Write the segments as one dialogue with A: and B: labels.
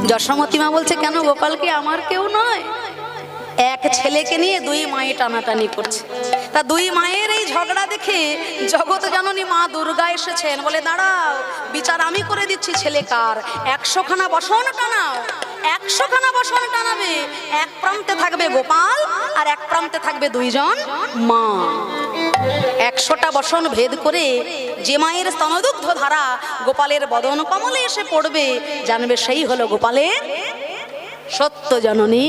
A: যশোমতী মা বলছে, কেন গোপাল কি আমার কেউ নয়? এক ছেলেকে নিয়ে দুই মায়ে টানাটানি করছে। তা দুই মায়ের এই ঝগড়া দেখে জগৎ জননী মা দুর্গা এসেছেন, বলে দাঁড়াও, বিচার আমি করে দিচ্ছি। ছেলে কার? 100খানা বসন টানাও, 100খানা বসন টানাবে। এক প্রান্তে থাকবে গোপাল আর এক প্রান্তে থাকবে দুইজন মা। 100টা বসন ভেদ করে যে মায়ের স্তনদুগ্ধ ধারা গোপালের বদন কমলে এসে পড়বে, জানবে সেই হলো গোপালের সত্য জননী।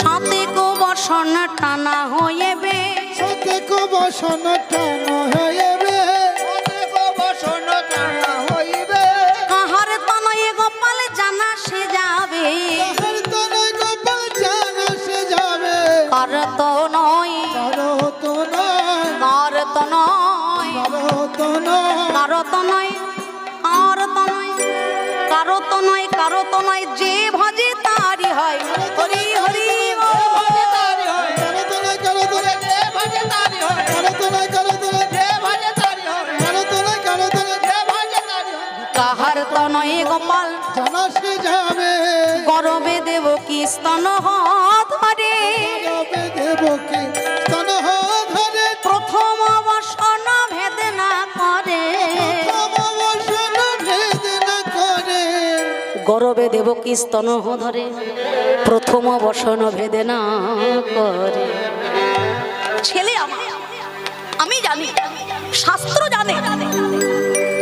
A: সাতেকো বসন টানা হইবে,
B: সাতেকো বসন টানা হইবে, সাতেকো বসন টানা হইবে।
A: কাহার তনয়ে গোপাল জানা সে যাবে,
B: কাহার তনয়ে গোপাল জানা সে যাবে।
A: কার তো নয়,
B: কার তো নয়,
A: কার তো নয়,
B: কার তো নয়,
A: কার তো নয়, কার তো নয়, কার তো নয়, কার তো নয়। যে ভজে তারি হয়, হরি হরি বল। কাহার তনয়ে গোপাল
B: জানা সে যাবে,
A: গরবে দেব কি স্তন ধরে,
B: গরবে দেব কি স্তন ধরে।
A: প্রথম বসন ভেদ না করে,
B: প্রথম বসন ভেদ না করে।
A: গরবে দেব কি স্তন ধরে, প্রথম বসন ভেদ না করে। ছেলে আমার, আমি জানি, শাস্ত্র জানে,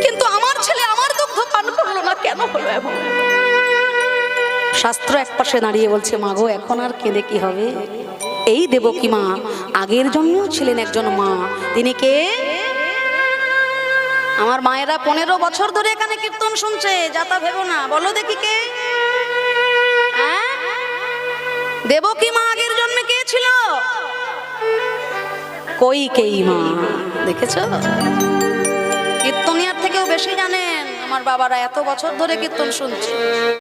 A: কিন্তু আমার ছেলে আমার দুগ্ধ পান করলো না, কেন হলো এমন? শাস্ত্র একপাশে দাঁড়িয়ে বলছে, মাগো এখন আর কেঁদে কি হবে? এই দেবকী মা আগের জন্মেও ছিলেন একজন মা। তিনি কে? আমার মায়েরা 15 বছর ধরে এখানে কীর্তন শুনছে, যাতা ভেবো না। বলো দেখি কে? দেবকী মা আগের জন্মে কে ছিল? কইকেয়ী মা। দেখেছো, কীর্তনিয়ার থেকেও বেশি জানেন আমার বাবারা, এত বছর ধরে কীর্তন শুনছে।